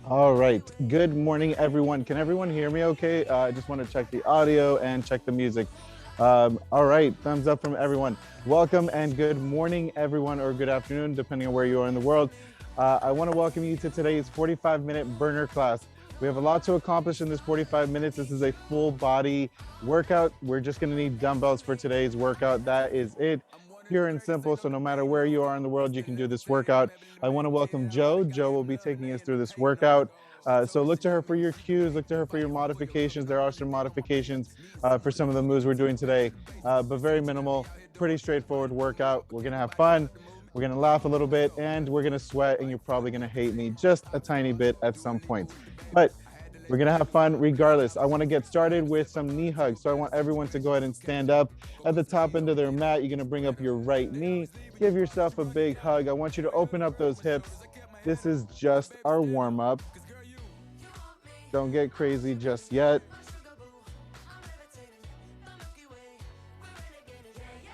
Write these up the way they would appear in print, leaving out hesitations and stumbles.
All right. Good morning, everyone. Can everyone hear me okay? I just want to check the audio and check the music. All right. Thumbs up from everyone. Welcome and good morning, everyone, or good afternoon, depending on where you are in the world. I want to welcome you to today's 45-minute burner class. We have a lot to accomplish in this 45 minutes. This is a full body workout. We're just going to need dumbbells for today's workout. That is it. Pure and simple. So no matter where you are in the world, you can do this workout. I want to welcome Joe. Joe will be taking us through this workout. So look to her for your cues, look to her for your modifications. There are some modifications for some of the moves we're doing today, but very minimal, pretty straightforward workout. We're gonna have fun, we're gonna laugh a little bit, and we're gonna sweat, and you're probably gonna hate me just a tiny bit at some point. But we're gonna have fun regardless. I wanna get started with some knee hugs. So I want everyone to go ahead and stand up at the top end of their mat. You're gonna bring up your right knee, give yourself a big hug. I want you to open up those hips. This is just our warm up. Don't get crazy just yet.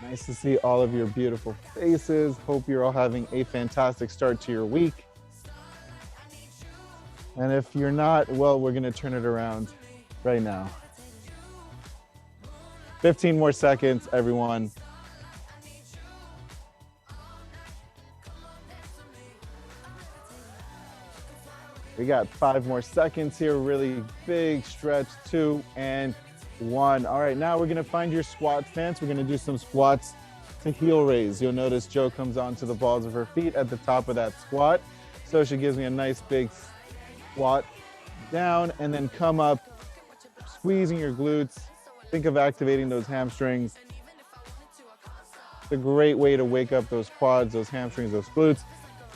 Nice to see all of your beautiful faces. Hope you're all having a fantastic start to your week. And if you're not, well, we're gonna turn it around right now. 15 more seconds, everyone. We got 5 more seconds here. Really big stretch. 2 and 1. All right, now we're gonna find your squat stance. We're gonna do some squats to heel raise. You'll notice Jo comes onto the balls of her feet at the top of that squat. So she gives me a nice big squat down and then come up, squeezing your glutes. Think of activating those hamstrings. It's a great way to wake up those quads, those hamstrings, those glutes,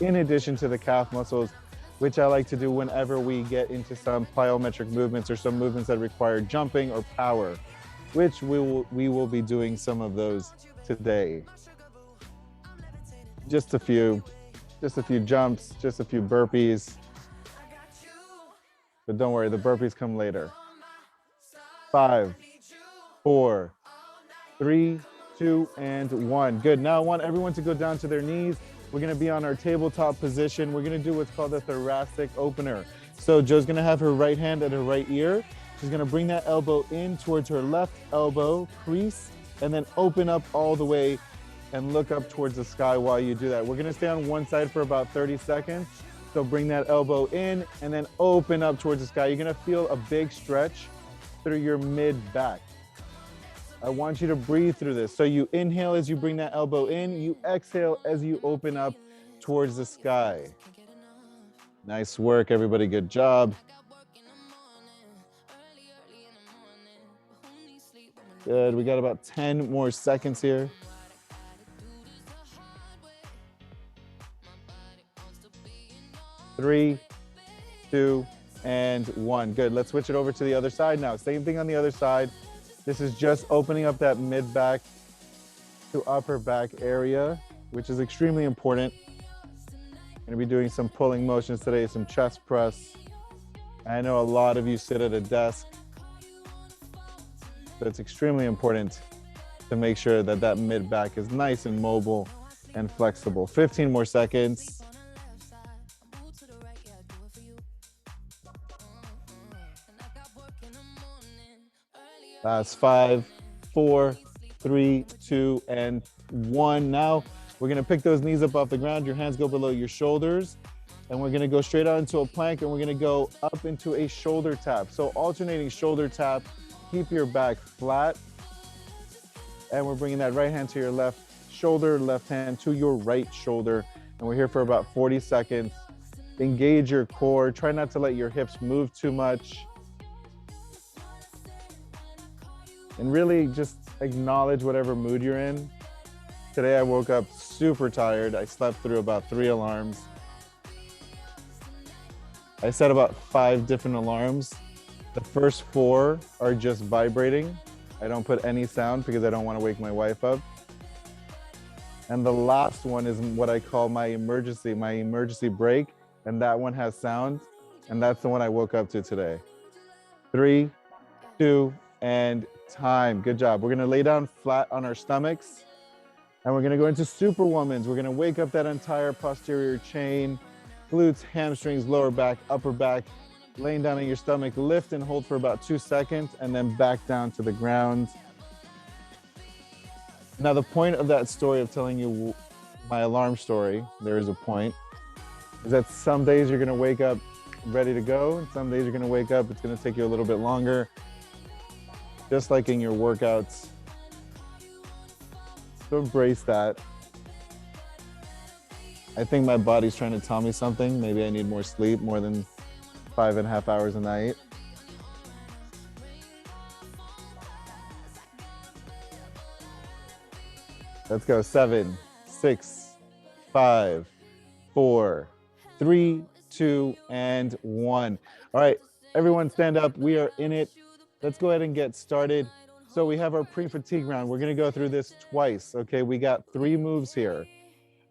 in addition to the calf muscles, which I like to do whenever we get into some plyometric movements or some movements that require jumping or power, which we will be doing some of those today. Just a few jumps, just a few burpees. But don't worry, the burpees come later. 5, 4, 3, 2, and 1. Good. Now I want everyone to go down to their knees. We're gonna be on our tabletop position. We're gonna do what's called a thoracic opener. So Jo's gonna have her right hand at her right ear. She's gonna bring that elbow in towards her left elbow crease and then open up all the way and look up towards the sky while you do that. We're gonna stay on one side for about 30 seconds. So bring that elbow in and then open up towards the sky. You're gonna feel a big stretch through your mid back. I want you to breathe through this. So you inhale as you bring that elbow in, you exhale as you open up towards the sky. Nice work, everybody. Good job. Good. We got about 10 more seconds here. Three, 2, and 1. Good. Let's switch it over to the other side now. Same thing on the other side. This is just opening up that mid back to upper back area, which is extremely important. Going to be doing some pulling motions today, some chest press. I know a lot of you sit at a desk, so it's extremely important to make sure that that mid back is nice and mobile and flexible. 15 more seconds. Last 5, 4, 3, 2, and 1. Now we're gonna pick those knees up off the ground. Your hands go below your shoulders. And we're gonna go straight out into a plank and we're gonna go up into a shoulder tap. So alternating shoulder tap, keep your back flat. And we're bringing that right hand to your left shoulder, left hand to your right shoulder. And we're here for about 40 seconds. Engage your core. Try not to let your hips move too much. And really just acknowledge whatever mood you're in. Today I woke up super tired. I slept through about 3 alarms. I set about 5 different alarms. The first 4 are just vibrating. I don't put any sound because I don't want to wake my wife up. And the last one is what I call my emergency break. And that one has sound. And that's the one I woke up to today. 3, 2, and time. Good job. We're gonna lay down flat on our stomachs and we're gonna go into Superwomans. We're gonna wake up that entire posterior chain. glutes, hamstrings, lower back, upper back. Laying down on your stomach, lift and hold for about 2 seconds, and then back down to the ground. Now, the point of that story of telling you my alarm story, there is a point, is that some days you're gonna wake up ready to go, and some days you're gonna wake up, it's gonna take you a little bit longer. Just like in your workouts. So embrace that. I think my body's trying to tell me something. Maybe I need more sleep, more than 5.5 hours a night. Let's go. 7, 6, 5, 4, 3, 2, and 1. All right, everyone stand up. We are in it. Let's go ahead and get started. So we have our pre-fatigue round. We're gonna go through this twice, okay? We got 3 moves here.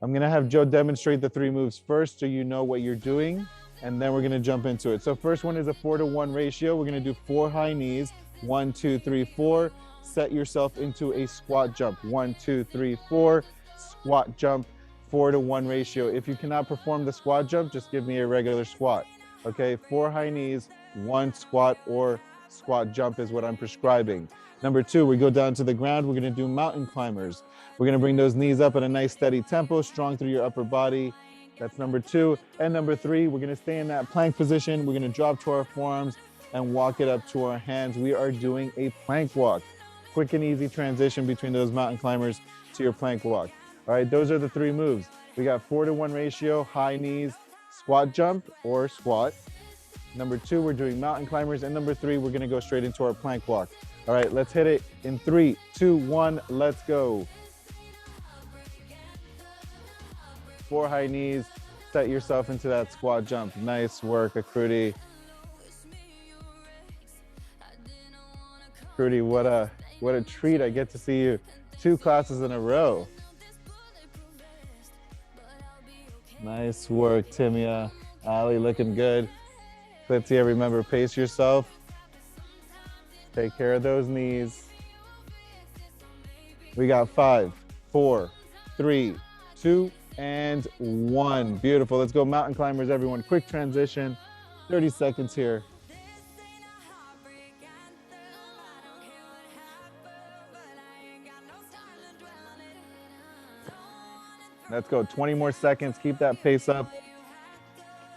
I'm gonna have Joe demonstrate the 3 moves first so you know what you're doing, and then we're gonna jump into it. So first one is a 4-to-1 ratio. We're gonna do 4 high knees, 1, 2, 3, 4. Set yourself into a squat jump, 1, 2, 3, 4, squat jump, 4-to-1 ratio. If you cannot perform the squat jump, just give me a regular squat, okay? 4 high knees, 1 squat or squat jump is what I'm prescribing. Number 2, we go down to the ground. We're gonna do mountain climbers. We're gonna bring those knees up at a nice steady tempo, strong through your upper body. That's number 2. And number 3, we're gonna stay in that plank position. We're gonna drop to our forearms and walk it up to our hands. We are doing a plank walk. Quick and easy transition between those mountain climbers to your plank walk. All right, those are the 3 moves. We got 4-to-1 ratio, high knees, squat jump or squat. Number 2, we're doing mountain climbers. And number 3, we're gonna go straight into our plank walk. All right, let's hit it in 3, 2, 1, let's go. 4 high knees, set yourself into that squat jump. Nice work, Akrudi. Akrudi, what a treat. I get to see you 2 classes in a row. Nice work, Timia. Ali looking good. Clitia, remember, pace yourself. Take care of those knees. We got 5, 4, 3, 2, and 1. Beautiful. Let's go mountain climbers, everyone. Quick transition. 30 seconds here. Let's go. 20 more seconds. Keep that pace up.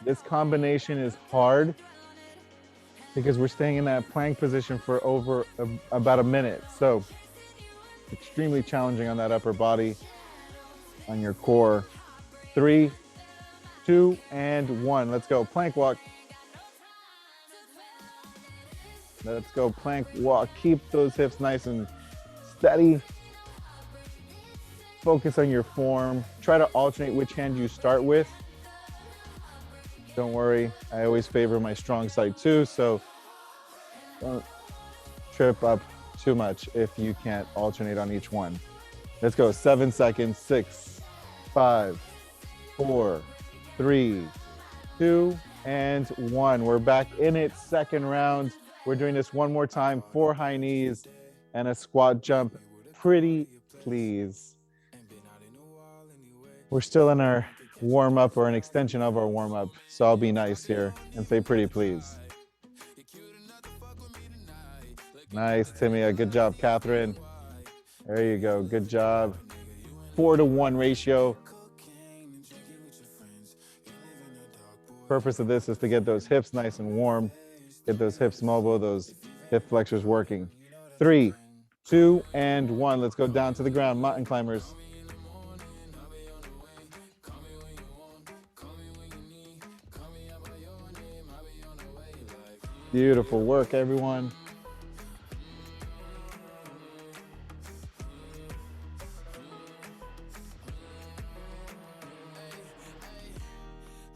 This combination is hard because we're staying in that plank position for about a minute. So extremely challenging on that upper body, on your core. 3, 2, and 1. Let's go. Plank walk. Let's go. Plank walk. Keep those hips nice and steady. Focus on your form. Try to alternate which hand you start with. Don't worry, I always favor my strong side too, so don't trip up too much if you can't alternate on each one. Let's go. 7 seconds. 6, 5, 4, 3, 2, and 1. We're back in it. Second round. We're doing this one more time. 4 high knees and a squat jump. Pretty please. We're still in our warm-up or an extension of our warm-up, so I'll be nice here and say pretty please. Nice, Timia. Good job, Catherine. There you go. Good job. 4-to-1 ratio. Purpose of this is to get those hips nice and warm, get those hips mobile, those hip flexors working. 3, 2, and 1. Let's go down to the ground. Mountain climbers. Beautiful work, everyone.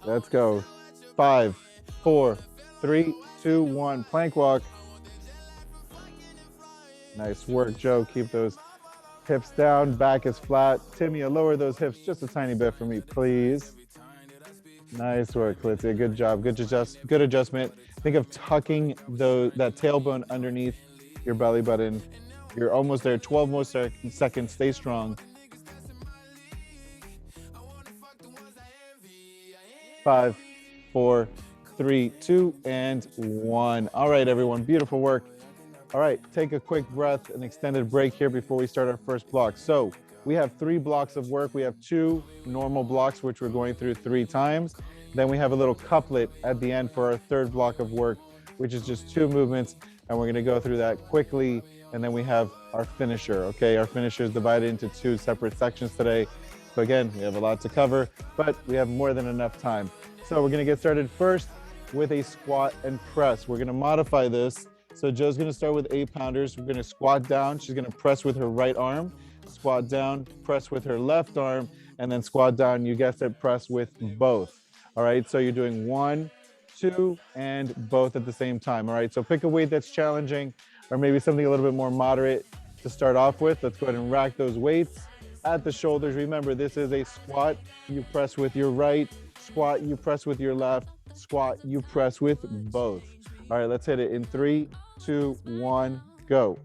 Let's go. 5, 4, 3, 2, 1. Plank walk. Nice work, Joe. Keep those hips down. Back is flat. Timia, lower those hips just a tiny bit for me, please. Nice work, Clitia. Good job. Good adjustment. Think of tucking that tailbone underneath your belly button. You're almost there. 12 more seconds. Stay strong. 5, 4, 3, 2, and 1. All right, everyone, beautiful work. All right, take a quick breath, an extended break here before we start our first block. So we have 3 blocks of work. We have 2 normal blocks, which we're going through 3 times. Then we have a little couplet at the end for our 3rd block of work, which is just 2 movements. And we're gonna go through that quickly. And then we have our finisher, okay? Our finisher is divided into 2 separate sections today. So again, we have a lot to cover, but we have more than enough time. So we're gonna get started first with a squat and press. We're gonna modify this. So Joe's gonna start with 8 pounders. We're gonna squat down. She's gonna press with her right arm, squat down, press with her left arm, and then squat down, you guessed it, press with both. All right, so you're doing 1, 2, and both at the same time. All right, so pick a weight that's challenging or maybe something a little bit more moderate to start off with. Let's go ahead and rack those weights at the shoulders. Remember, this is a squat. You press with your right, squat, you press with your left, squat, you press with both. All right, let's hit it in 3, 2, 1, go.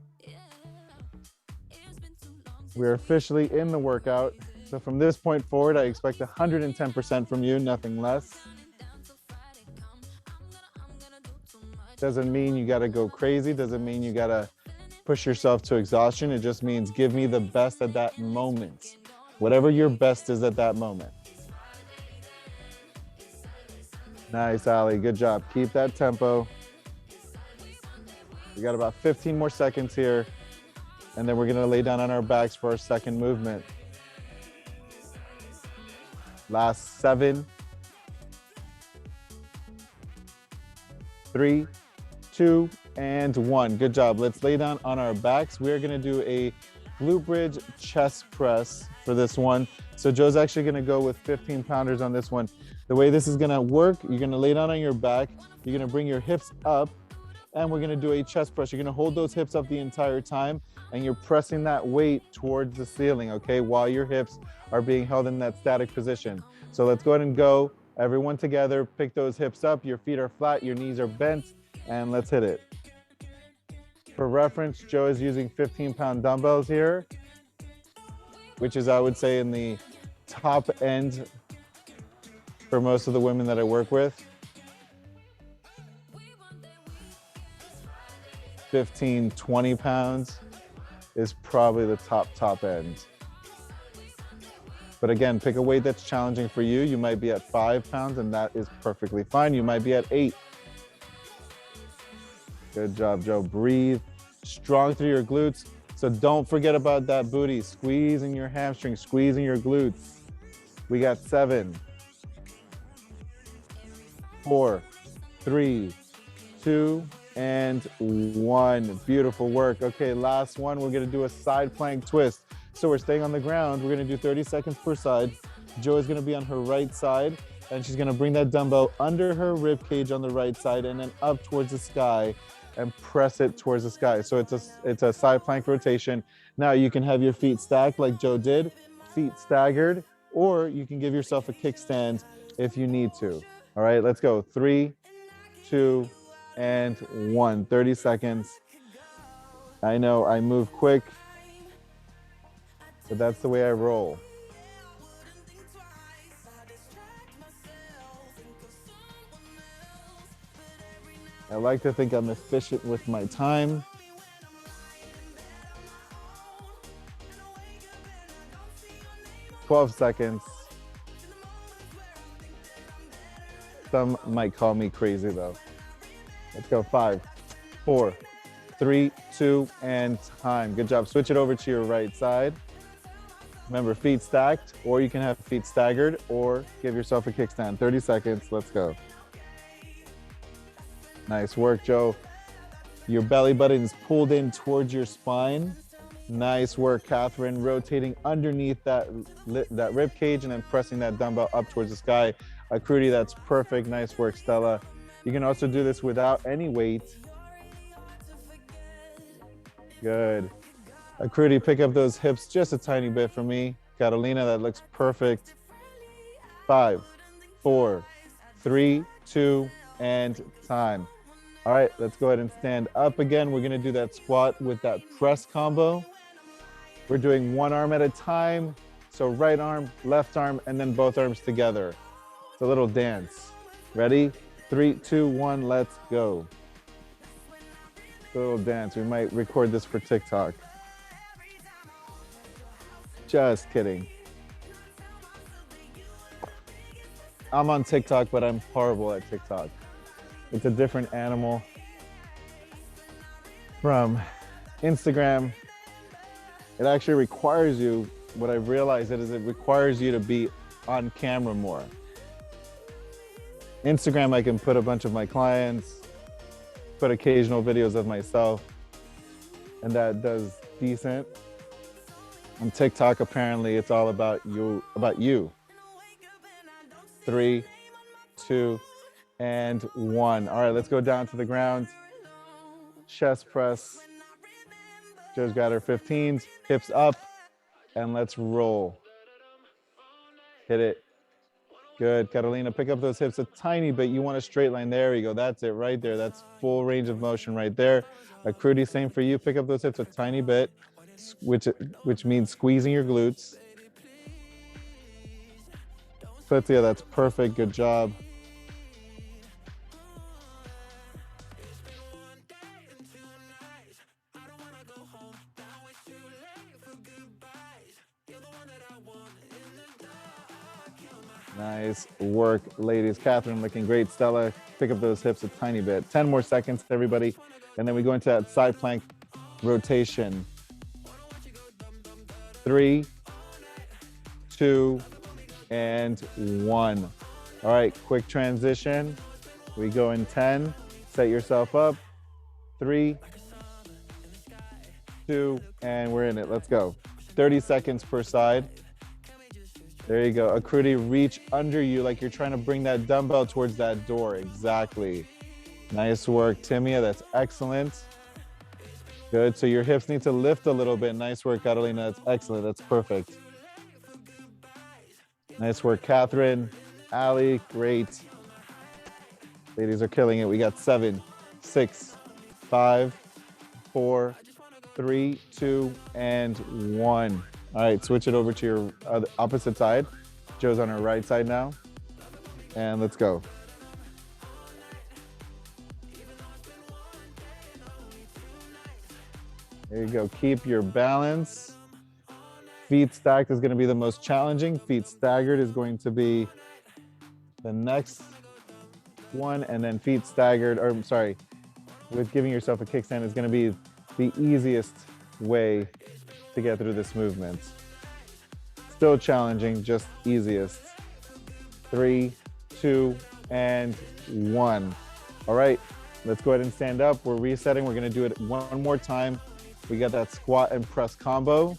We're officially in the workout. So from this point forward, I expect 110% from you, nothing less. Doesn't mean you gotta go crazy. Doesn't mean you gotta push yourself to exhaustion. It just means give me the best at that moment. Whatever your best is at that moment. Nice, Ali, good job. Keep that tempo. We got about 15 more seconds here, and then we're gonna lay down on our backs for our second movement. Last 7, 3, 2, and 1. Good job. Let's lay down on our backs. We are gonna do a glute bridge chest press for this one. So Joe's actually gonna go with 15 pounders on this one. The way this is gonna work, you're gonna lay down on your back, you're gonna bring your hips up, and we're gonna do a chest press. You're gonna hold those hips up the entire time, and you're pressing that weight towards the ceiling, okay, while your hips are being held in that static position. So let's go ahead and go. Everyone together, pick those hips up, your feet are flat, your knees are bent, and let's hit it. For reference, Joe is using 15-pound dumbbells here, which is, I would say, in the top end for most of the women that I work with. 15, 20 pounds is probably the top end. But again, pick a weight that's challenging for you. You might be at 5 pounds and that is perfectly fine. You might be at 8. Good job, Joe. Breathe strong through your glutes. So don't forget about that booty, squeezing your hamstrings, squeezing your glutes. We got 7, 4, 3, 2, and 1. Beautiful work. Okay, last one. We're gonna do a side plank twist. So we're staying on the ground. We're gonna do 30 seconds per side. Joe is gonna be on her right side, and she's gonna bring that dumbbell under her rib cage on the right side and then up towards the sky and press it towards the sky. So it's a side plank rotation. Now you can have your feet stacked like Joe did, feet staggered, or you can give yourself a kickstand if you need to. All right, let's go. 3, 2, and 1. 30 seconds. I know I move quick, but that's the way I roll. I like to think I'm efficient with my time. "12 seconds. Some might call me crazy though. Let's go. 5, 4, 3, 2, and time. Good job. Switch it over to your right side. Remember, feet stacked, or you can have feet staggered, or give yourself a kickstand. 30 seconds. Let's go. Nice work, Joe. Your belly button is pulled in towards your spine. Nice work, Catherine. Rotating underneath that rib cage and then pressing that dumbbell up towards the sky. Akriti, that's perfect. Nice work, Stella. You can also do this without any weight. Good. Akriti, pick up those hips just a tiny bit for me. Catalina, that looks perfect. 5, 4, 3, 2, and time. All right, let's go ahead and stand up again. We're gonna do that squat with that press combo. We're doing one arm at a time. So right arm, left arm, and then both arms together. It's a little dance. Ready? 3, 2, 1, let's go. Little dance. We might record this for TikTok. Just kidding. I'm on TikTok, but I'm horrible at TikTok. It's a different animal from Instagram. It actually requires you, what I've realized is it requires you to be on camera more. Instagram, I can put a bunch of my clients, put occasional videos of myself, and that does decent. On TikTok, apparently, it's all about you. 3, 2, and 1. All right, let's go down to the ground. Chest press. Joe's got her 15s, hips up, and let's roll. Hit it. Good, Carolina, pick up those hips a tiny bit. You want a straight line. There you go. That's it right there. That's full range of motion right there. Akrudi, same for you. Pick up those hips a tiny bit, which means squeezing your glutes. Clitia, that's perfect. Good job. Nice work, ladies. Catherine looking great. Stella, pick up those hips a tiny bit. 10 more seconds, everybody. And then we go into that side plank rotation. 3, 2, and 1. All right, quick transition. We go in 10. Set yourself up. 3, 2, and we're in it. Let's go. 30 seconds per side. There you go. Akrudi, reach under you like you're trying to bring that dumbbell towards that door. Exactly. Nice work, Timia. That's excellent. Good. So your hips need to lift a little bit. Nice work, Catalina. That's excellent. That's perfect. Nice work, Catherine. Ali, great. Ladies are killing it. We got 7, 6, 5, 4, 3, 2, and 1. All right, switch it over to your opposite side. Joe's on her right side now. And let's go. There you go. Keep your balance. Feet stacked is going to be the most challenging. Feet staggered is going to be the next one. And then feet staggered, or I'm sorry, with giving yourself a kickstand is going to be the easiest way to get through this movement. Still challenging, just easiest. 3, 2, and 1. All right, let's go ahead and stand up. We're resetting. We're going to do it one more time. We got that squat and press combo.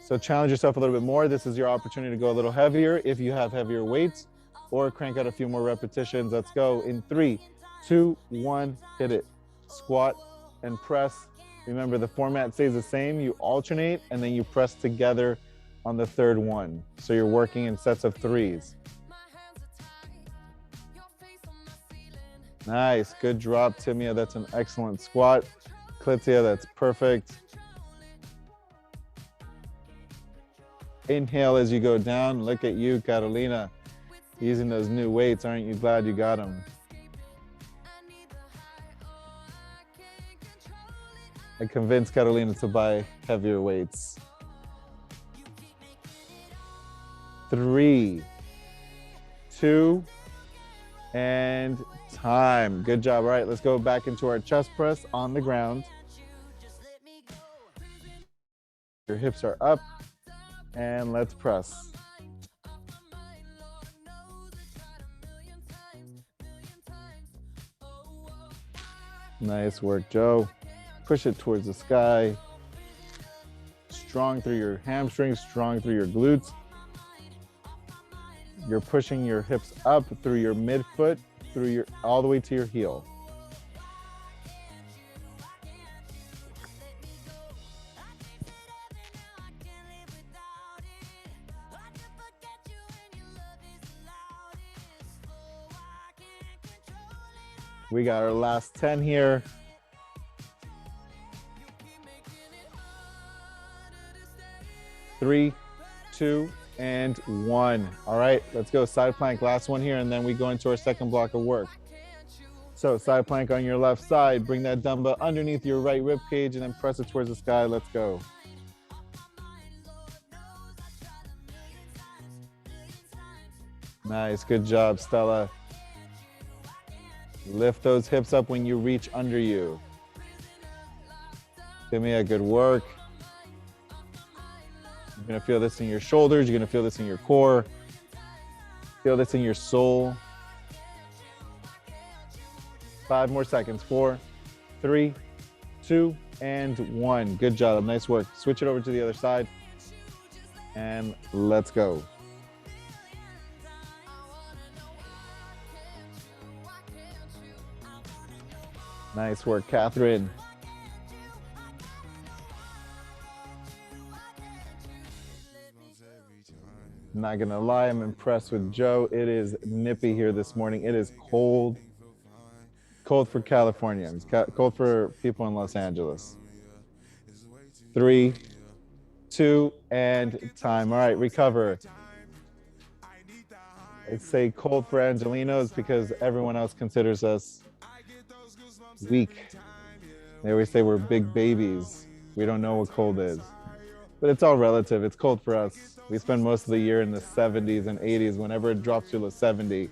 So challenge yourself a little bit more. This is your opportunity to go a little heavier if you have heavier weights, or crank out a few more repetitions. Let's go in 3, 2, 1, hit it. Squat and press. Remember, the format stays the same. You alternate and then you press together on the third one. So you're working in sets of 3s. Nice, good drop, Timia. That's an excellent squat. Clitia, that's perfect. Inhale as you go down. Look at you, Carolina, using those new weights. Aren't you glad you got them? I convinced Carolina to buy heavier weights. 3, 2, and time. Good job. All right, let's go back into our chest press on the ground. Your hips are up, and let's press. Nice work, Joe. Push it towards the sky. Strong through your hamstrings, strong through your glutes. You're pushing your hips up through your midfoot, all the way to your heel. We got our last 10 here. Three, 2, and 1. All right, let's go side plank. Last one here, and then we go into our second block of work. So side plank on your left side. Bring that dumbbell underneath your right rib cage and then press it towards the sky. Let's go. Nice, good job, Stella. Lift those hips up when you reach under you. Give me a good work. You're gonna feel this in your shoulders. You're gonna feel this in your core. Feel this in your soul. 5 more seconds. 4, 3, 2, and 1. Good job, nice work. Switch it over to the other side. And let's go. Nice work, Catherine. Not gonna lie, I'm impressed with Joe. It is nippy here this morning. It is cold. Cold for Californians, cold for people in Los Angeles. 3, 2, and time. All right, recover. I say cold for Angelinos because everyone else considers us weak. They always say we're big babies. We don't know what cold is. But it's all relative. It's cold for us. We spend most of the year in the 70s and 80s. Whenever it drops to a 70,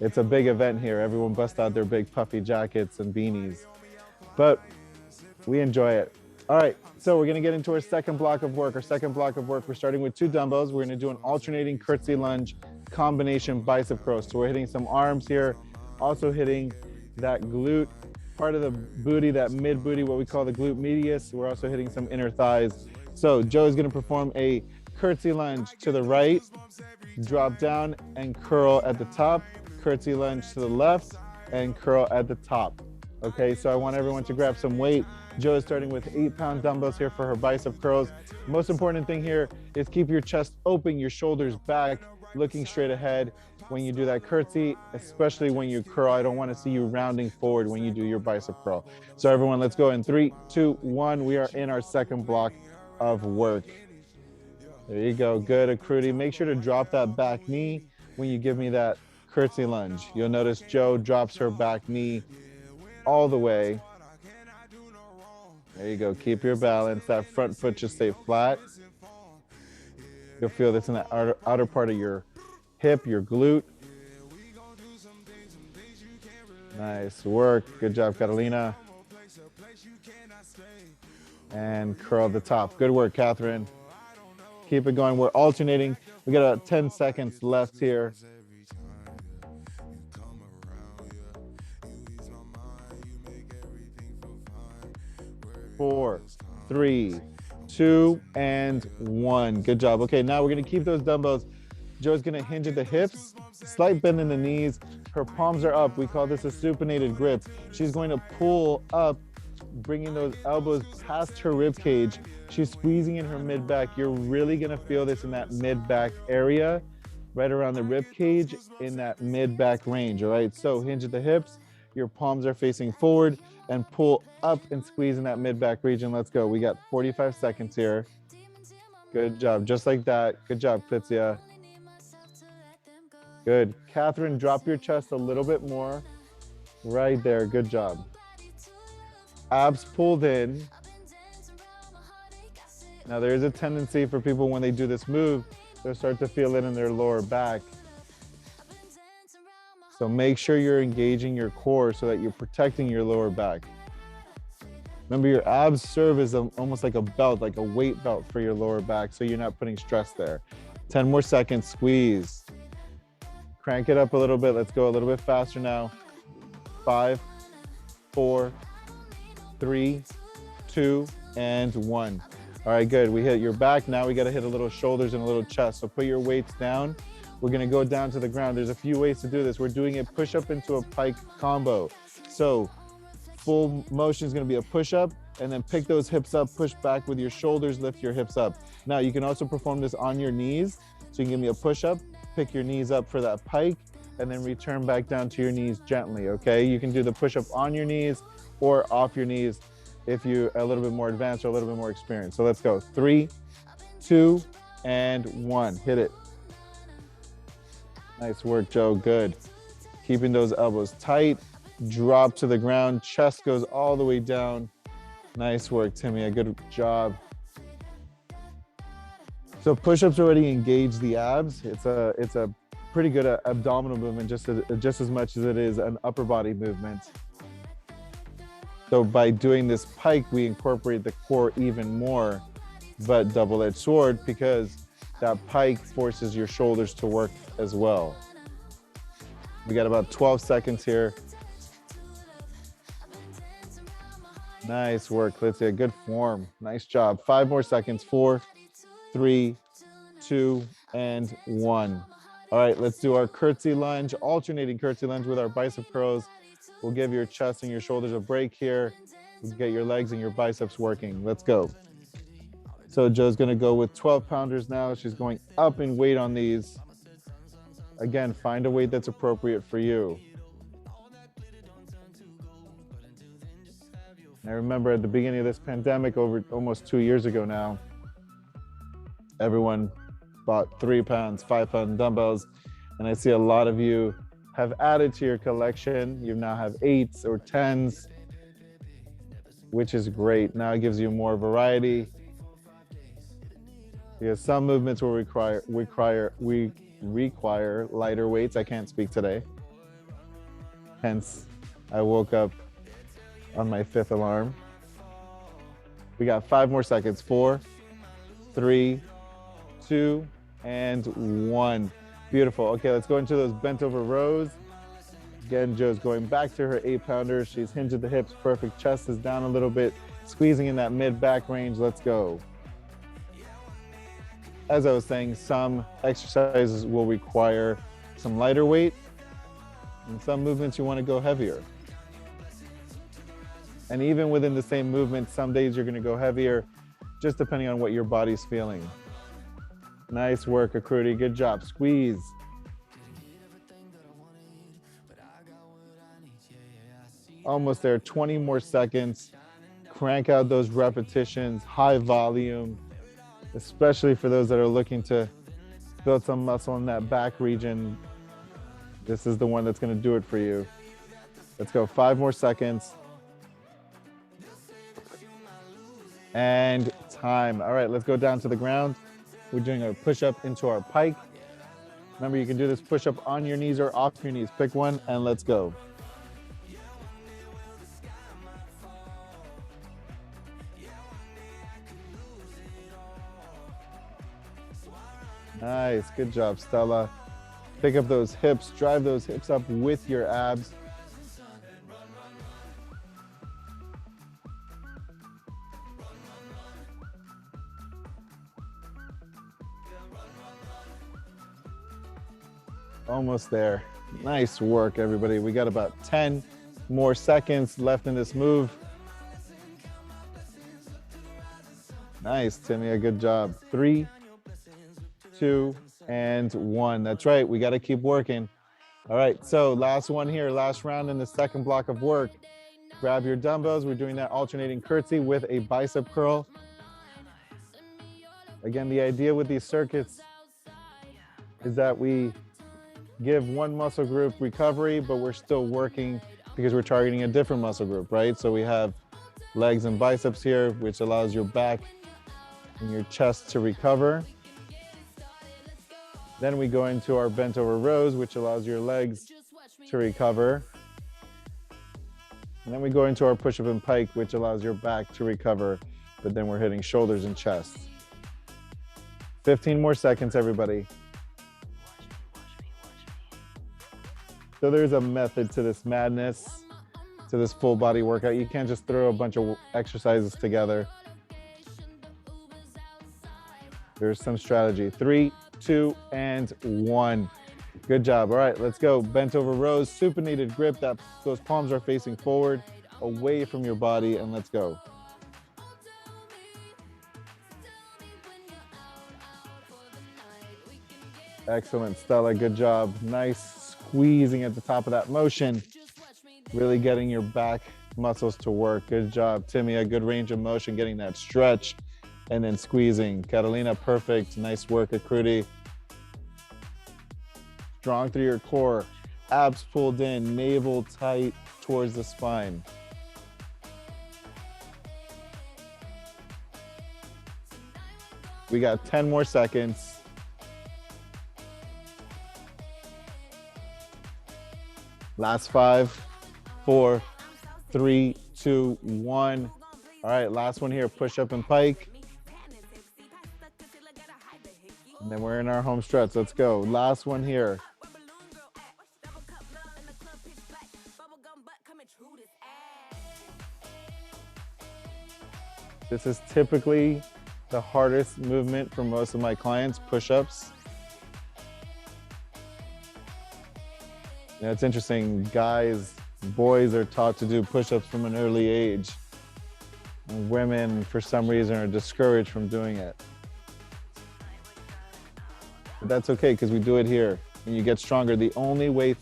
it's a big event here. Everyone busts out their big puffy jackets and beanies. But we enjoy it. All right, so we're gonna get into our second block of work. We're starting with 2 dumbbells. We're gonna do an alternating curtsy lunge combination bicep curl. So we're hitting some arms here, also hitting that glute, part of the booty, that mid booty, what we call the glute medius. We're also hitting some inner thighs. So Joe is gonna perform a curtsy lunge to the right, drop down and curl at the top, curtsy lunge to the left and curl at the top. Okay, so I want everyone to grab some weight. Joe is starting with 8-pound dumbbells here for her bicep curls. Most important thing here is keep your chest open, your shoulders back, looking straight ahead when you do that curtsy, especially when you curl. I don't want to see you rounding forward when you do your bicep curl. So everyone, let's go in 3, 2, 1. We are in our second block of work. There you go, good, Akriti. Make sure to drop that back knee when you give me that curtsy lunge. You'll notice Joe drops her back knee all the way. There you go, keep your balance. That front foot should stay flat. You'll feel this in the outer part of your hip, your glute. Nice work, good job, Catalina. And curl the top, good work, Catherine. Keep it going, we're alternating. We got 10 seconds left here. 4, 3, 2, and 1. Good job. Okay, now we're gonna keep those dumbbells. Joe's gonna hinge at the hips, slight bend in the knees. Her palms are up. We call this a supinated grip. She's going to pull up, bringing those elbows past her rib cage. She's squeezing in her mid back. You're really gonna feel this in that mid back area, right around the rib cage, in that mid back range. All right, so hinge at the hips. Your palms are facing forward and pull up and squeeze in that mid back region. Let's go. We got 45 seconds here. Good job, just like that. Good job, Klitzia. Good. Catherine, drop your chest a little bit more. Right there, good job. Abs pulled in. Now there is a tendency for people when they do this move, they'll start to feel it in their lower back. So make sure you're engaging your core so that you're protecting your lower back. Remember, your abs serve as almost like a belt, like a weight belt for your lower back, so you're not putting stress there. 10 more seconds, squeeze. Crank it up a little bit. Let's go a little bit faster now. 5, 4, 3, 2, and 1. All right, good. We hit your back. Now we got to hit a little shoulders and a little chest. So put your weights down. We're going to go down to the ground. There's a few ways to do this. We're doing a push-up into a pike combo. So full motion is going to be a push-up, and then pick those hips up, push back with your shoulders, lift your hips up. Now you can also perform this on your knees. So you can give me a push-up, pick your knees up for that pike, and then return back down to your knees gently, okay? You can do the push-up on your knees or off your knees. if you're a little bit more advanced or a little bit more experienced. So let's go. 3, 2, and 1. Hit it. Nice work, Joe. Good. Keeping those elbows tight. Drop to the ground. Chest goes all the way down. Nice work, Timmy. A good job. So push-ups already engage the abs. It's a pretty good abdominal movement, just as much as it is an upper body movement. So by doing this pike, we incorporate the core even more, but double-edged sword, because that pike forces your shoulders to work as well. We got about 12 seconds here. Nice work. Let's see, a good form. Nice job. 5 more seconds. 4, 3, 2, and 1. All right, let's do our curtsy lunge, alternating curtsy lunge with our bicep curls. We'll give your chest and your shoulders a break here. We'll get your legs and your biceps working. Let's go. So Joe's gonna go with 12 pounders now. She's going up in weight on these. Again, find a weight that's appropriate for you. I remember at the beginning of this pandemic, over almost 2 years ago now, everyone bought 3 pounds, 5-pound dumbbells. And I see a lot of you have added to your collection. You now have 8s or 10s, which is great. Now it gives you more variety. Because some movements will require lighter weights. I can't speak today. Hence, I woke up on my 5th alarm. We got 5 more seconds. 4, 3, 2, and 1. Beautiful. Okay, let's go into those bent over rows. Again, Joe's going back to her 8-pounder. She's hinged at the hips. Perfect. Chest is down a little bit, squeezing in that mid-back range. Let's go. As I was saying, some exercises will require some lighter weight, and some movements you want to go heavier. And even within the same movement, some days you're going to go heavier, just depending on what your body's feeling. Nice work, Akriti. Good job. Squeeze. Almost there. 20 more seconds. Crank out those repetitions, high volume, especially for those that are looking to build some muscle in that back region. This is the one that's going to do it for you. Let's go. 5 more seconds. And time. All right, let's go down to the ground. We're doing a push-up into our pike. Remember, you can do this push-up on your knees or off your knees. Pick one and let's go. Nice, good job, Stella. Pick up those hips, drive those hips up with your abs. Almost there. Nice work, everybody. We got about 10 more seconds left in this move. Nice, Timmy, a good job. 3, 2, and 1. That's right, we got to keep working. All right, so last one here, last round in the second block of work. Grab your dumbbells. We're doing that alternating curtsy with a bicep curl. Again, the idea with these circuits is that we give one muscle group recovery, but we're still working because we're targeting a different muscle group, right? So we have legs and biceps here, which allows your back and your chest to recover. Then we go into our bent over rows, which allows your legs to recover. And then we go into our push-up and pike, which allows your back to recover, but then we're hitting shoulders and chest. 15 more seconds, everybody. So there's a method to this madness, to this full body workout. You can't just throw a bunch of exercises together. There's some strategy. 3, 2, and 1. Good job. All right, let's go. Bent over rows, supinated grip. Those palms are facing forward, away from your body, and let's go. Excellent, Stella. Good job. Nice squeezing at the top of that motion. Really getting your back muscles to work. Good job, Timmy. A good range of motion, getting that stretch. and then squeezing. Carolina, perfect. Nice work, Akriti. Strong through your core. Abs pulled in, navel tight towards the spine. We got 10 more seconds. Last 5, 4, 3, 2, 1. All right, last one here, push up and pike. And then we're in our home stretch. Let's go. Last one here. This is typically the hardest movement for most of my clients, push-ups. It's interesting, guys, boys are taught to do push-ups from an early age. And women, for some reason, are discouraged from doing it. But that's okay, because we do it here, and you get stronger. The only way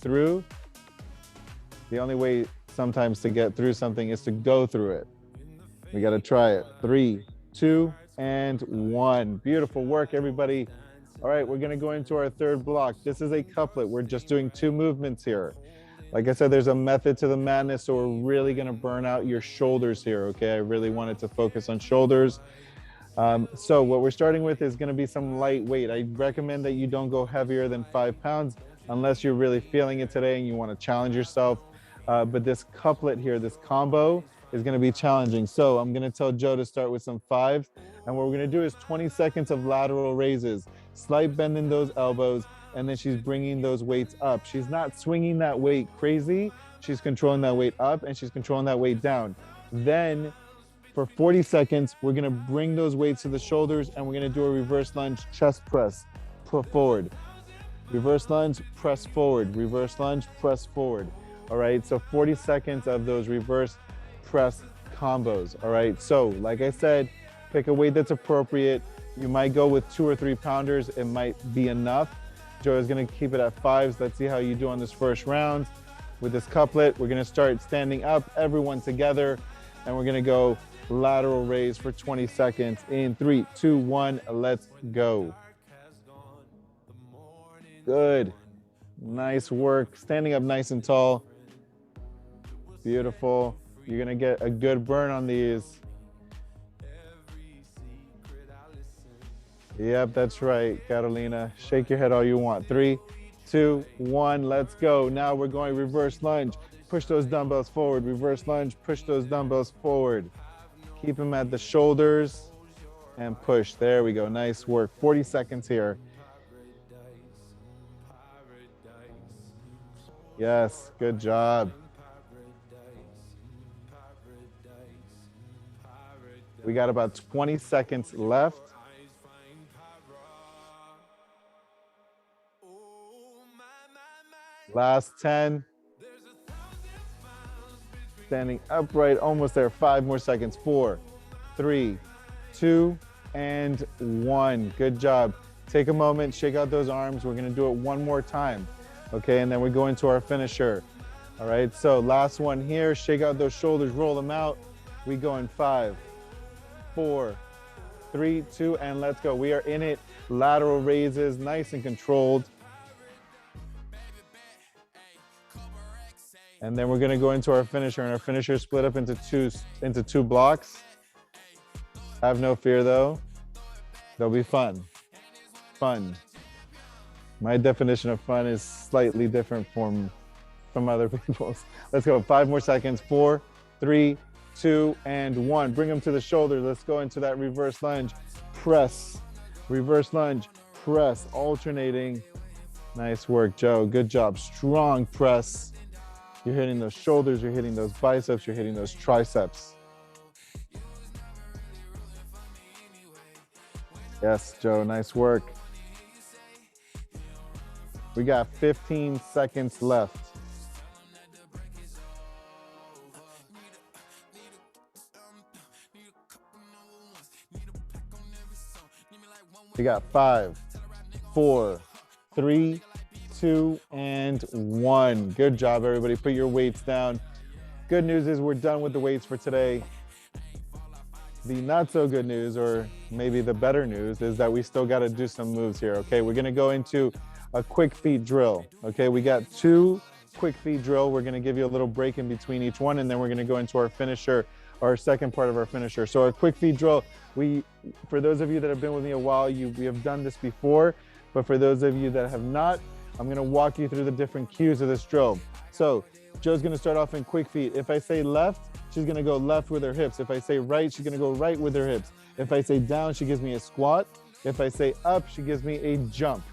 sometimes to get through something is to go through it. We got to try it. 3, 2, and 1. Beautiful work, everybody. All right, we're going to go into our third block. This is a couplet. We're just doing 2 movements here. Like I said, there's a method to the madness, so we're really going to burn out your shoulders here, okay? I really wanted to focus on shoulders. So what we're starting with is going to be some light weight. I recommend that you don't go heavier than 5 pounds unless you're really feeling it today and you want to challenge yourself. But this couplet here, this combo, is going to be challenging. So I'm going to tell Joe to start with some 5s. And what we're going to do is 20 seconds of lateral raises, slight bend in those elbows, and then she's bringing those weights up. She's not swinging that weight crazy. She's controlling that weight up and she's controlling that weight down. Then for 40 seconds, we're going to bring those weights to the shoulders and we're going to do a reverse lunge chest press, put forward. Reverse lunge, press forward. Reverse lunge, press forward. All right, so 40 seconds of those reverse press combos. All right, so like I said, pick a weight that's appropriate. You might go with 2 or 3 pounders. It might be enough. Joe is going to keep it at 5s. Let's see how you do on this first round. With this couplet, we're going to start standing up, everyone together, and we're going to go lateral raise for 20 seconds. In 3, 2, 1, let's go. Good. Nice work. Standing up nice and tall. Beautiful. You're going to get a good burn on these. Yep, that's right, Carolina. Shake your head all you want. 3, 2, 1, let's go. Now we're going reverse lunge. Push those dumbbells forward. Reverse lunge, push those dumbbells forward. Keep them at the shoulders and push. There we go, nice work. 40 seconds here. Yes, good job. We got about 20 seconds left. Last 10. Standing upright, almost there. 5 more seconds. 4, 3, 2, and 1. Good job. Take a moment, shake out those arms. We're gonna do it one more time. Okay, and then we go into our finisher. All right, so last one here. Shake out those shoulders, roll them out. We go in 5, 4, 3, 2, and let's go. We are in it. Lateral raises, nice and controlled. And then we're gonna go into our finisher, and our finisher is split up into two blocks. Have no fear though. They'll be fun. Fun. My definition of fun is slightly different from other people's. Let's go, 5 more seconds. 4, 3, 2, and 1. Bring them to the shoulder. Let's go into that reverse lunge. Press, reverse lunge, press, alternating. Nice work, Joe, good job. Strong press. You're hitting those shoulders, you're hitting those biceps, you're hitting those triceps. Yes, Joe, nice work. We got 15 seconds left. We got 5, 4, 3, 2, and 1. Good job, everybody. Put your weights down. Good news is we're done with the weights for today. The not so good news, or maybe the better news, is that we still got to do some moves here. Okay, we're gonna go into a quick feet drill. Okay, we got 2 quick feet drill. We're gonna give you a little break in between each one, and then we're gonna go into our finisher, our second part of our finisher. So our quick feet drill, for those of you that have been with me a while, we have done this before, but for those of you that have not, I'm gonna walk you through the different cues of this drill. So Joe's gonna start off in quick feet. If I say left, she's gonna go left with her hips. If I say right, she's gonna go right with her hips. If I say down, she gives me a squat. If I say up, she gives me a jump.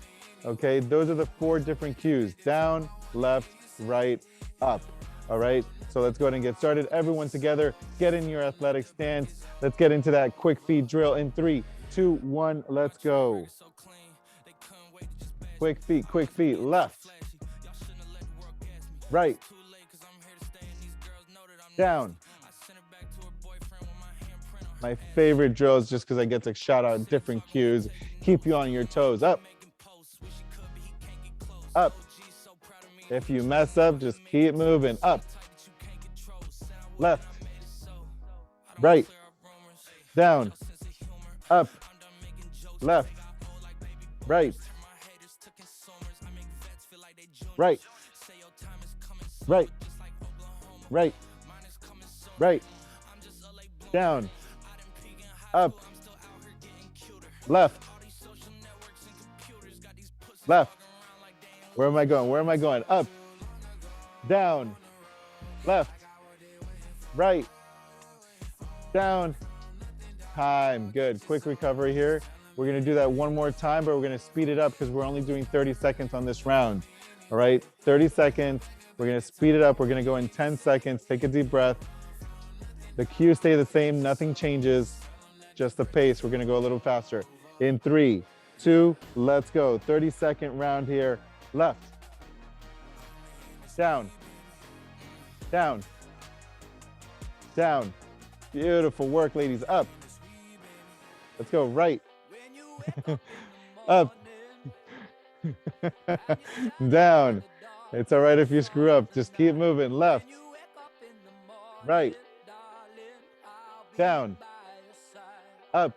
Okay, those are the 4 different cues: down, left, right, up. All right, so let's go ahead and get started. Everyone together, get in your athletic stance. Let's get into that quick feet drill in 3, 2, 1, let's go. Quick feet, left, right, down. My favorite drills, just because I get to shout out different cues, keep you on your toes. Up, up. If you mess up, just keep moving. Up, left, right, down, up, left, right, right, right, right, right, down, up, left, left. Where am I going? Where am I going? Up, down, left, right, down. Time. Good. Quick recovery here. We're going to do that one more time, but we're going to speed it up because we're only doing 30 seconds on this round. All right, 30 seconds. We're going to speed it up. We're going to go in 10 seconds. Take a deep breath. The cues stay the same. Nothing changes. Just the pace. We're going to go a little faster. In 3, 2, let's go. 30-second round here. Left, down, down, down. Beautiful work, ladies. Up. Let's go. Right. Up. Down. It's all right if you screw up. Just keep moving. Left. Right. Down. Up.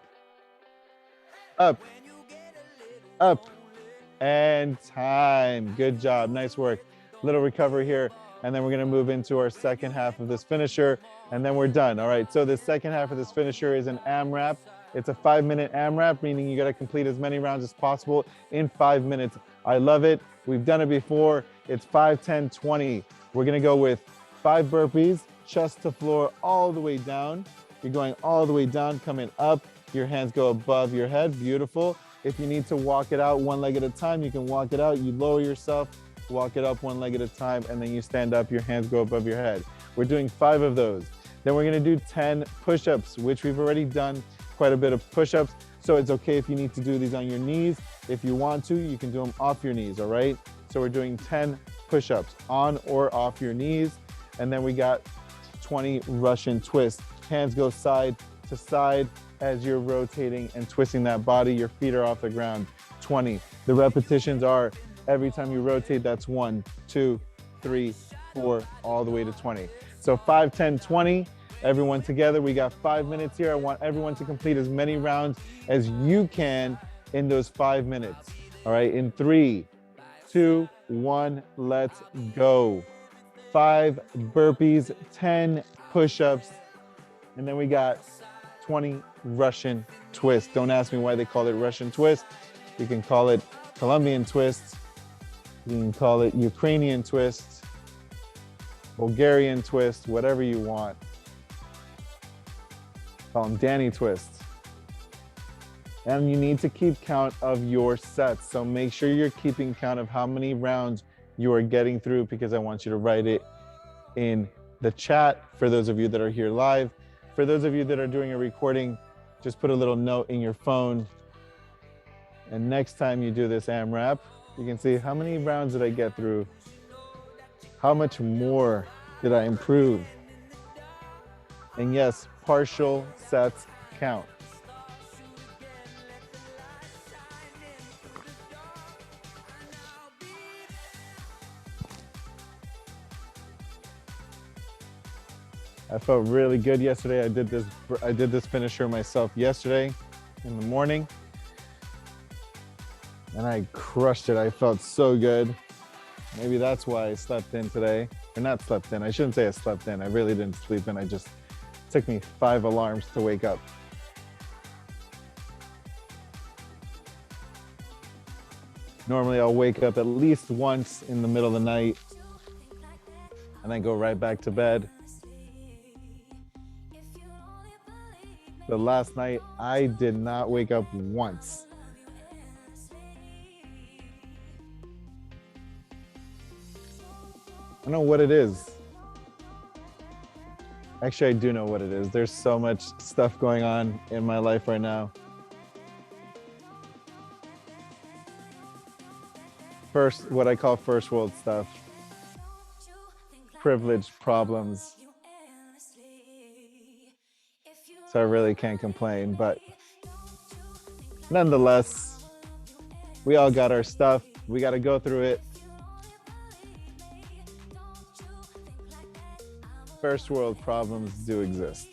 Up. Up. And time. Good job. Nice work. Little recovery here. And then we're going to move into our second half of this finisher. And then we're done. All right. So the second half of this finisher is an AMRAP. It's a 5-minute AMRAP, meaning you got to complete as many rounds as possible in 5 minutes. I love it. We've done it before. It's 5, 10, 20. We're going to go with 5 burpees, chest to floor, all the way down. You're going all the way down, coming up. Your hands go above your head. Beautiful. If you need to walk it out one leg at a time, you can walk it out. You lower yourself, walk it up one leg at a time, and then you stand up, your hands go above your head. We're doing 5 of those. Then we're gonna do 10 push-ups, which we've already done quite a bit of push-ups. So it's okay if you need to do these on your knees. If you want to, you can do them off your knees, all right? So we're doing 10 push-ups on or off your knees. And then we got 20 Russian twists. Hands go side to side as you're rotating and twisting that body. Your feet are off the ground. 20. The repetitions are every time you rotate, that's 1, 2, 3, 4, all the way to 20. So 5, 10, 20. Everyone together, we got 5 minutes here. I want everyone to complete as many rounds as you can in those 5 minutes. All right, in 3, 2, 1, let's go. 5 burpees, 10 push-ups, and then we got 20 Russian twists. Don't ask me why they call it Russian twist. You can call it Colombian twists. You can call it Ukrainian twist, Bulgarian twist, whatever you want. Call them Danny twists. And you need to keep count of your sets. So make sure you're keeping count of how many rounds you are getting through, because I want you to write it in the chat for those of you that are here live. For those of you that are doing a recording, just put a little note in your phone. And next time you do this AMRAP, you can see how many rounds did I get through? How much more did I improve? And yes, partial sets count. I felt really good yesterday. I did this finisher myself yesterday in the morning, and I crushed it. I felt so good. Maybe that's why I slept in today. Or not slept in. I shouldn't say I slept in. I really didn't sleep in. It took me 5 alarms to wake up. Normally I'll wake up at least once in the middle of the night and then go right back to bed. But last night I did not wake up once. I don't know what it is. Actually, I do know what it is. There's so much stuff going on in my life right now. What I call first world stuff. Privilege problems. So I really can't complain, but nonetheless, we all got our stuff. We got to go through it. First world problems do exist.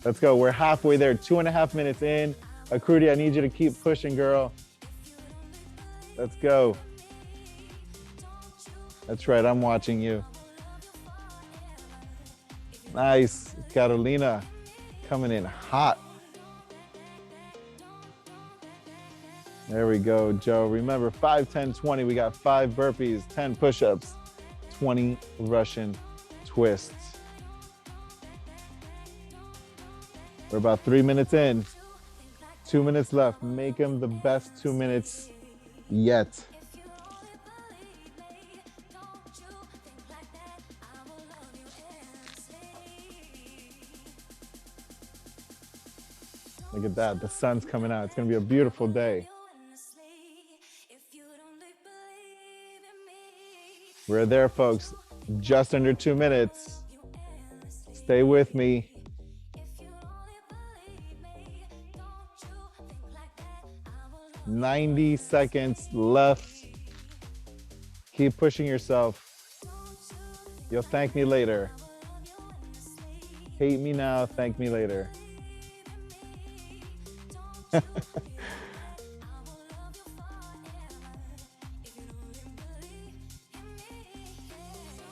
Let's go. We're halfway there, 2.5 minutes in. Akrudi, I need you to keep pushing, girl. Let's go. That's right, I'm watching you. Nice. Carolina coming in hot. There we go, Joe. Remember, 5, 10, 20. We got 5 burpees, 10 push-ups, 20 Russian twists. We're about 3 minutes in. 2 minutes left. Make them the best 2 minutes yet. Look at that. The sun's coming out. It's going to be a beautiful day. We're there, folks. Just under 2 minutes. Stay with me. $90 seconds left. Keep pushing yourself. You'll thank me later. Hate me now, thank me later.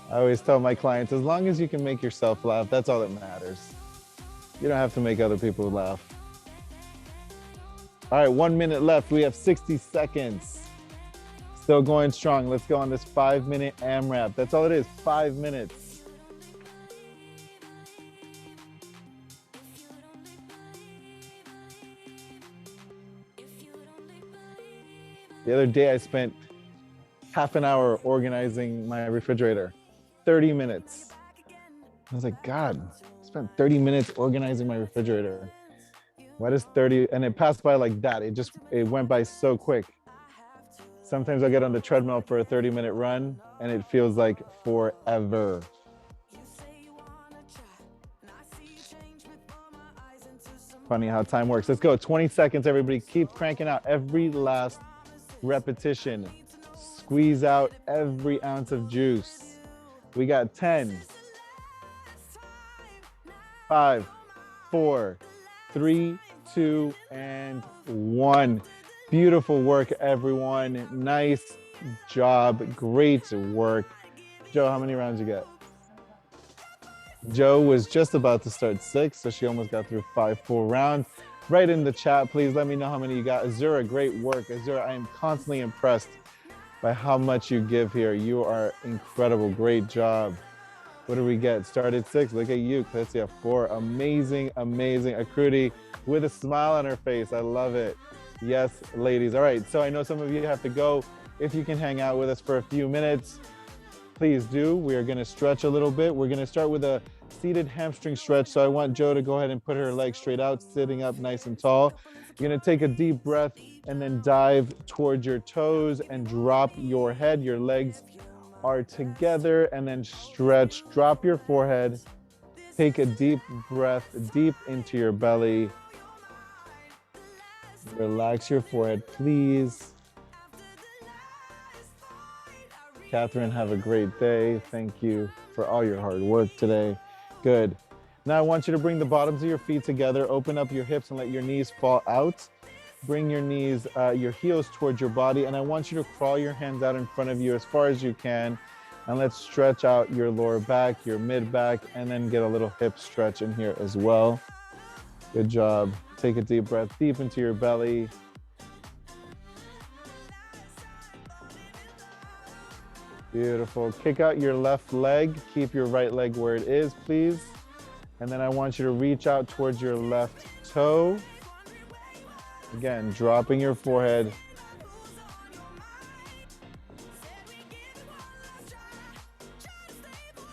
I always tell my clients, as long as you can make yourself laugh, that's all that matters. You don't have to make other people laugh. All right, 1 minute left. We have 60 seconds. Still going strong. Let's go on this 5-minute AMRAP. That's all it is, 5 minutes. The other day I spent half an hour organizing my refrigerator, 30 minutes. I was like, God, I spent 30 minutes organizing my refrigerator. Why does 30, and it passed by like that. It went by so quick. Sometimes I'll get on the treadmill for a 30-minute run and it feels like forever. Funny how time works. Let's go, 20 seconds, everybody. Keep cranking out every last repetition. Squeeze out every ounce of juice. We got 10, 5, 4, 3, 2, and 1. Beautiful work, everyone. Nice job. Great work. Joe, how many rounds you got? Joe was just about to start 6, so she almost got through 5 full rounds. Write in the chat, please. Let me know how many you got. Azura, great work. Azura, I am constantly impressed by how much you give here. You are incredible. Great job. What do we get? Started 6. Look at you. Klesia, 4. Amazing, amazing. Akrudi with a smile on her face. I love it. Yes, ladies. All right. So I know some of you have to go. If you can hang out with us for a few minutes, please do. We are going to stretch a little bit. We're going to start with a seated hamstring stretch. So I want Joe to go ahead and put her legs straight out, sitting up nice and tall. You're going to take a deep breath and then dive towards your toes and drop your head. Your legs are together, and then stretch. Drop your forehead. Take a deep breath deep into your belly. Relax your forehead, please. Catherine, have a great day. Thank you for all your hard work today. Good. Now I want you to bring the bottoms of your feet together, open up your hips and let your knees fall out. Bring your knees, your heels towards your body, and I want you to crawl your hands out in front of you as far as you can. And let's stretch out your lower back, your mid back, and then get a little hip stretch in here as well. Good job. Take a deep breath deep into your belly. Beautiful. Kick out your left leg. Keep your right leg where it is, please. And then I want you to reach out towards your left toe. Again, dropping your forehead.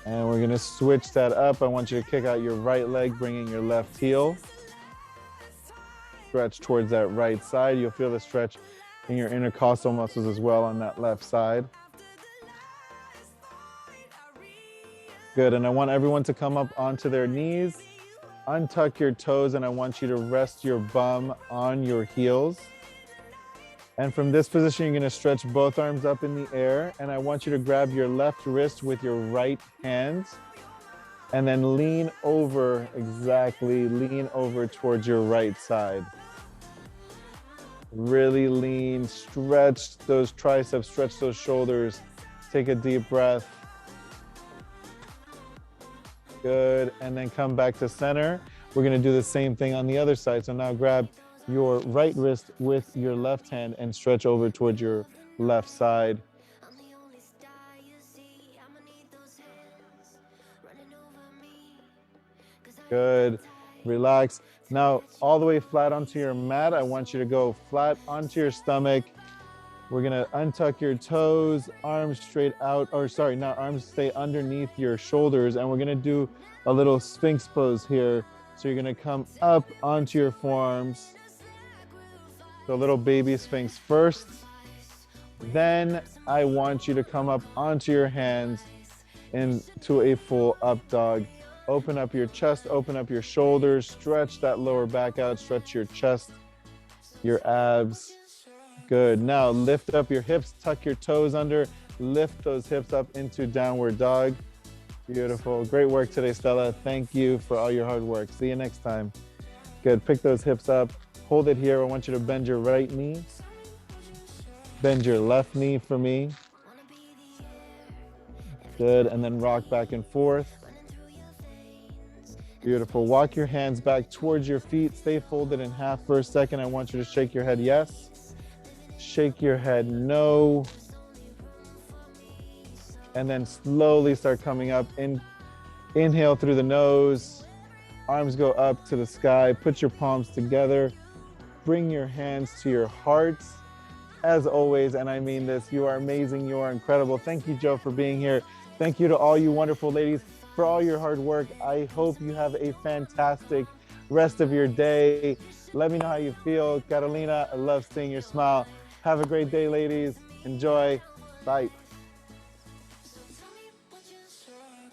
And we're gonna switch that up. I want you to kick out your right leg, bringing your left heel. Stretch towards that right side. You'll feel the stretch in your intercostal muscles as well on that left side. Good, and I want everyone to come up onto their knees, untuck your toes, and I want you to rest your bum on your heels. And from this position, you're gonna stretch both arms up in the air, and I want you to grab your left wrist with your right hand, and then lean over, lean over towards your right side. Really lean, stretch those triceps, stretch those shoulders. Take a deep breath. Good, and then come back to center. We're gonna do the same thing on the other side. So now grab your right wrist with your left hand and stretch over towards your left side. Good, relax. Now, all the way flat onto your mat, I want you to go flat onto your stomach. We're gonna untuck your toes, arms straight out, or sorry, not arms stay underneath your shoulders, and we're gonna do a little Sphinx pose here. So you're gonna come up onto your forearms. So a little baby Sphinx first. Then I want you to come up onto your hands into a full up dog. Open up your chest, open up your shoulders, stretch that lower back out, stretch your chest, your abs. Good. Now lift up your hips, tuck your toes under, lift those hips up into downward dog. Beautiful. Great work today, Stella. Thank you for all your hard work. See you next time. Good. Pick those hips up. Hold it here. I want you to bend your right knee. Bend your left knee for me. Good. And then rock back and forth. Beautiful. Walk your hands back towards your feet. Stay folded in half for a second. I want you to shake your head yes. Shake your head no. And then slowly start coming up. Inhale through the nose. Arms go up to the sky. Put your palms together. Bring your hands to your hearts. As always, and I mean this, you are amazing. You are incredible. Thank you, Joe, for being here. Thank you to all you wonderful ladies for all your hard work. I hope you have a fantastic rest of your day. Let me know how you feel. Carolina, I love seeing your smile. Have a great day, ladies. Enjoy. Bye.